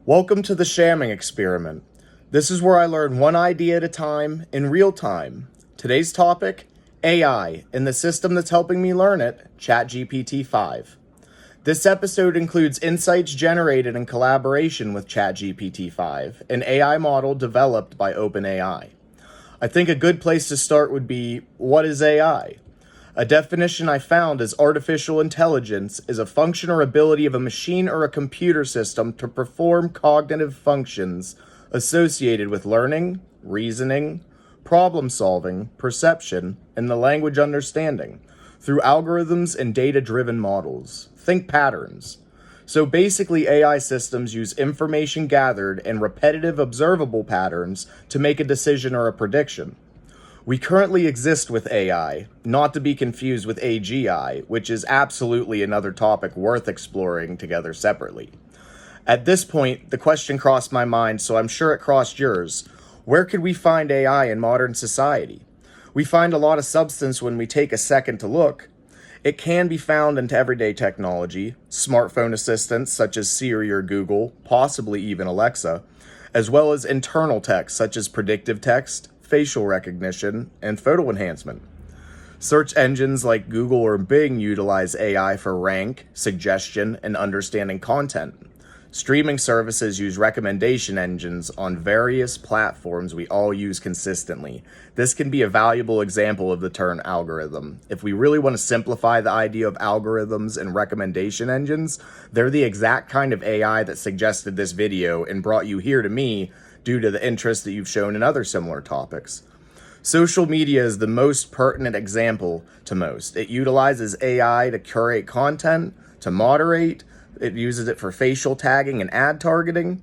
Welcome to the Schaming Experiment. This is where I learn one idea at a time in real time. Today's topic, AI, and the system that's helping me learn it, Chat GPT 5. This episode includes insights generated in collaboration with Chat GPT 5, an AI model developed by OpenAI. I think a good place to start would be, what is AI? A definition I found is artificial intelligence is a function or ability of a machine or a computer system to perform cognitive functions associated with learning, reasoning, problem solving, perception, and the language understanding through algorithms and data-driven models. Think patterns. So basically, AI systems use information gathered and repetitive observable patterns to make a decision or a prediction. We currently exist with AI, not to be confused with AGI, which is absolutely another topic worth exploring together separately. At this point, the question crossed my mind, so I'm sure it crossed yours. Where could we find AI in modern society? We find a lot of substance when we take a second to look. It can be found into everyday technology, smartphone assistants such as Siri or Google, possibly even Alexa, as well as internal text such as predictive text, facial recognition, and photo enhancement. Search engines like Google or Bing utilize AI for rank, suggestion, and understanding content. Streaming services use recommendation engines on various platforms we all use consistently. This can be a valuable example of the term algorithm. If we really want to simplify the idea of algorithms and recommendation engines, they're the exact kind of AI that suggested this video and brought you here to me due to the interest that you've shown in other similar topics. Social media is the most pertinent example to most. It utilizes AI to curate content, to moderate. It uses it for facial tagging and ad targeting.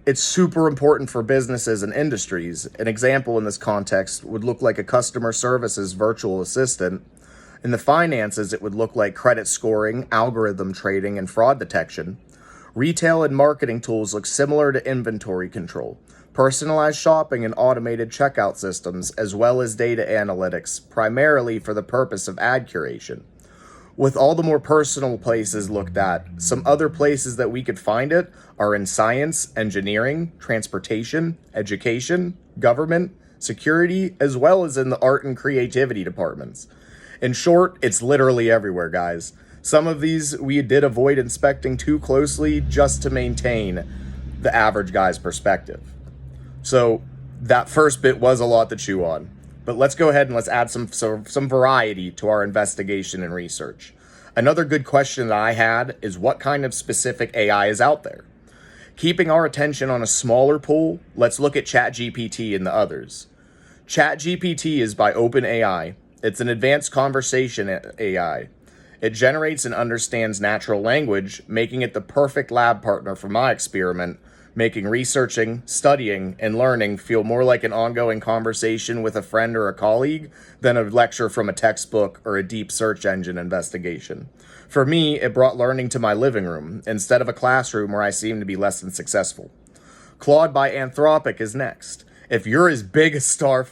It's super important for businesses and industries. An example in this context would look like a customer services virtual assistant. In the finances, it would look like credit scoring, algorithm trading, and fraud detection. Retail and marketing tools look similar to inventory control, personalized shopping and automated checkout systems, as well as data analytics, primarily for the purpose of ad curation. With all the more personal places looked at, some other places that we could find it are in science, engineering, transportation, education, government, security, as well as in the art and creativity departments. In short, it's literally everywhere, guys. Some of these we did avoid inspecting too closely just to maintain the average guy's perspective. So that first bit was a lot to chew on. But let's go ahead and let's add some variety to our investigation and research. Another good question that I had is what kind of specific AI is out there? Keeping our attention on a smaller pool, let's look at Chat GPT and the others. Chat GPT is by OpenAI. It's an advanced conversation AI. It generates and understands natural language, making it the perfect lab partner for my experiment, making researching, studying, and learning feel more like an ongoing conversation with a friend or a colleague than a lecture from a textbook or a deep search engine investigation. For me, it brought learning to my living room instead of a classroom where I seem to be less than successful. Claude by Anthropic is next. If you're as big a Star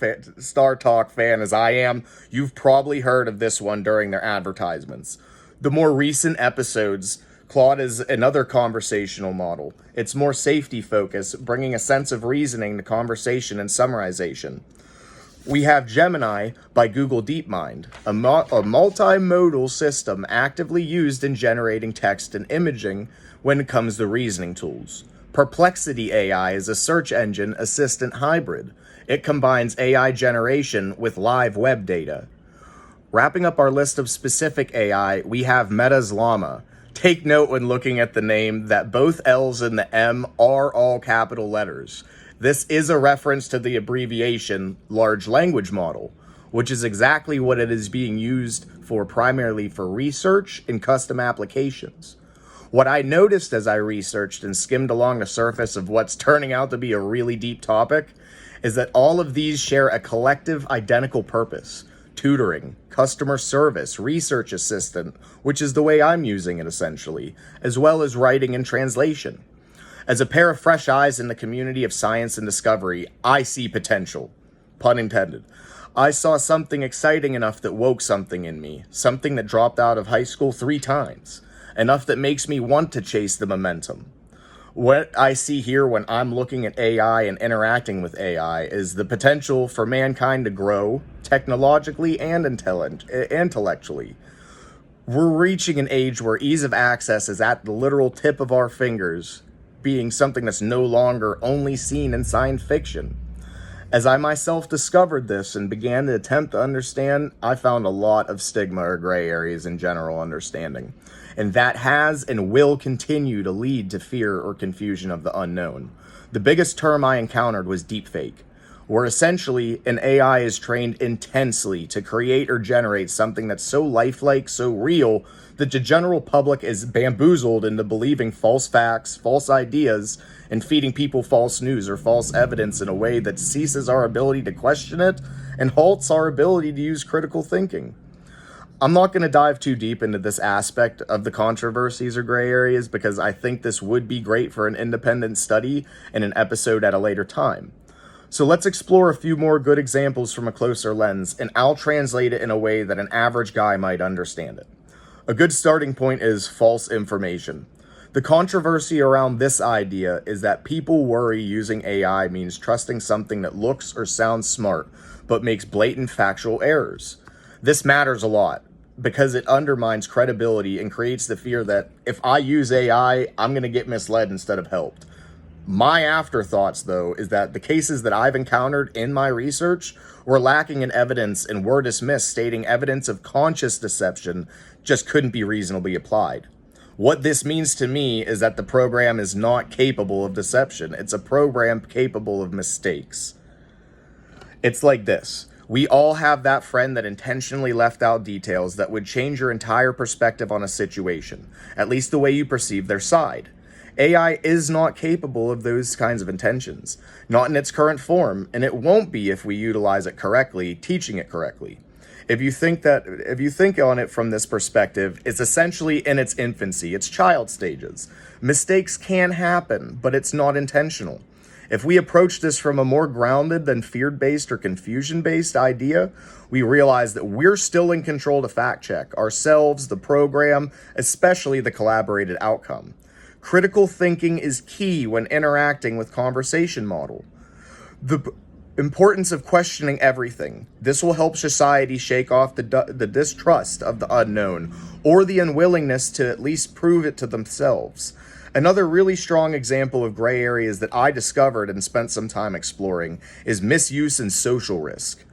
Talk fan as I am, you've probably heard of this one during their advertisements. The more recent episodes, Claude is another conversational model. It's more safety focused, bringing a sense of reasoning to conversation and summarization. We have Gemini by Google DeepMind, a multimodal system actively used in generating text and imaging when it comes to reasoning tools. Perplexity AI is a search engine assistant hybrid. It combines AI generation with live web data. Wrapping up our list of specific AI, we have Meta's Llama. Take note when looking at the name that both L's and the M are all capital letters. This is a reference to the abbreviation Large Language Model, which is exactly what it is being used for, primarily for research and custom applications. What I noticed as I researched and skimmed along the surface of what's turning out to be a really deep topic is that all of these share a collective identical purpose: tutoring, customer service, research assistant, which is the way I'm using it essentially, as well as writing and translation. As a pair of fresh eyes in the community of science and discovery, I see potential. Pun intended. I saw something exciting enough that woke something in me, something that dropped out of high school 3 times, enough that makes me want to chase the momentum. What I see here when I'm looking at AI and interacting with AI is the potential for mankind to grow technologically and intellectually. We're reaching an age where ease of access is at the literal tip of our fingers, being something that's no longer only seen in science fiction. As I myself discovered this and began to attempt to understand, I found a lot of stigma or gray areas in general understanding. And that has and will continue to lead to fear or confusion of the unknown. The biggest term I encountered was deepfake, where essentially an AI is trained intensely to create or generate something that's so lifelike, so real, that the general public is bamboozled into believing false facts, false ideas, and feeding people false news or false evidence in a way that ceases our ability to question it and halts our ability to use critical thinking. I'm not going to dive too deep into this aspect of the controversies or gray areas because I think this would be great for an independent study and an episode at a later time. So let's explore a few more good examples from a closer lens, and I'll translate it in a way that an average guy might understand it. A good starting point is false information. The controversy around this idea is that people worry using AI means trusting something that looks or sounds smart, but makes blatant factual errors. This matters a lot because it undermines credibility and creates the fear that if I use AI, I'm going to get misled instead of helped. My afterthoughts, though, is that the cases that I've encountered in my research were lacking in evidence and were dismissed, stating evidence of conscious deception just couldn't be reasonably applied. What this means to me is that the program is not capable of deception. It's a program capable of mistakes. It's like this. We all have that friend that intentionally left out details that would change your entire perspective on a situation, at least the way you perceive their side. AI is not capable of those kinds of intentions, not in its current form, and it won't be if we utilize it correctly, teaching it correctly. If you think on it from this perspective, it's essentially in its infancy, its child stages. Mistakes can happen, but it's not intentional. If we approach this from a more grounded than fear-based or confusion-based idea, we realize that we're still in control to fact-check ourselves, the program, especially the collaborated outcome. Critical thinking is key when interacting with conversation model. The importance of questioning everything. This will help society shake off the distrust of the unknown or the unwillingness to at least prove it to themselves. Another really strong example of gray areas that I discovered and spent some time exploring is misuse and social risk.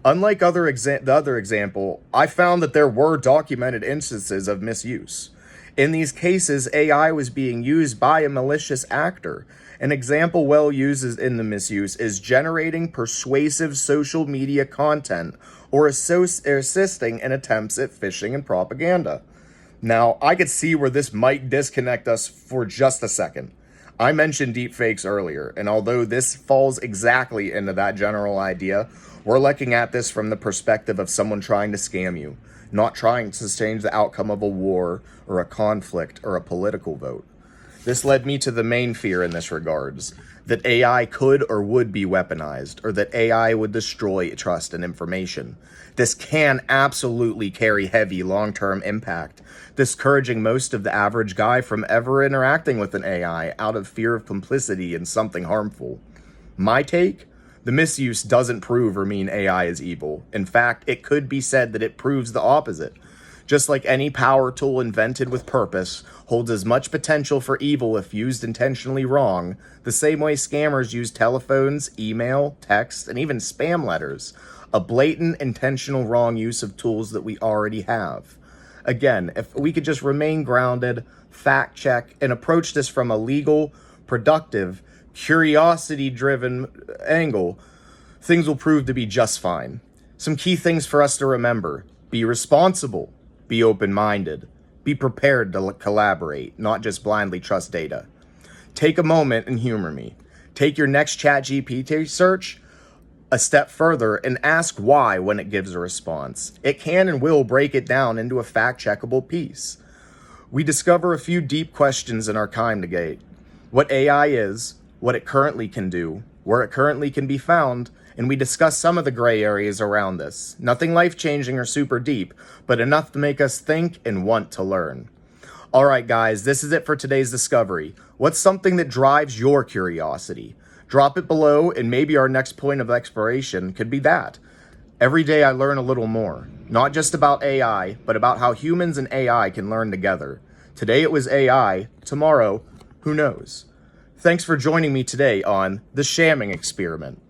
Unlike the other example, I found that there were documented instances of misuse. In these cases, AI was being used by a malicious actor. An example well used in the misuse is generating persuasive social media content or assisting in attempts at phishing and propaganda. Now, I could see where this might disconnect us for just a second. I mentioned deepfakes earlier, and although this falls exactly into that general idea, we're looking at this from the perspective of someone trying to scam you, not trying to change the outcome of a war or a conflict or a political vote. This led me to the main fear in this regards, that AI could or would be weaponized, or that AI would destroy trust and information. This can absolutely carry heavy long-term impact, discouraging most of the average guy from ever interacting with an AI out of fear of complicity in something harmful. My take? The misuse doesn't prove or mean AI is evil. In fact, it could be said that it proves the opposite. Just like any power tool invented with purpose holds as much potential for evil if used intentionally wrong, the same way scammers use telephones, email, text, and even spam letters, a blatant intentional wrong use of tools that we already have. Again, if we could just remain grounded, fact check, and approach this from a legal, productive, curiosity-driven angle, things will prove to be just fine. Some key things for us to remember: be responsible, be open-minded, be prepared to collaborate, not just blindly trust data. Take a moment and humor me. Take your next Chat GPT search a step further and ask why when it gives a response. It can and will break it down into a fact-checkable piece. We discover a few deep questions in our time today: what AI is, what it currently can do, where it currently can be found, and we discuss some of the gray areas around this. Nothing life-changing or super deep, but enough to make us think and want to learn. All right, guys, this is it for today's discovery. What's something that drives your curiosity? Drop it below, and maybe our next point of exploration could be that. Every day I learn a little more, not just about AI, but about how humans and AI can learn together. Today it was AI, tomorrow, who knows? Thanks for joining me today on the Schaming Experiment.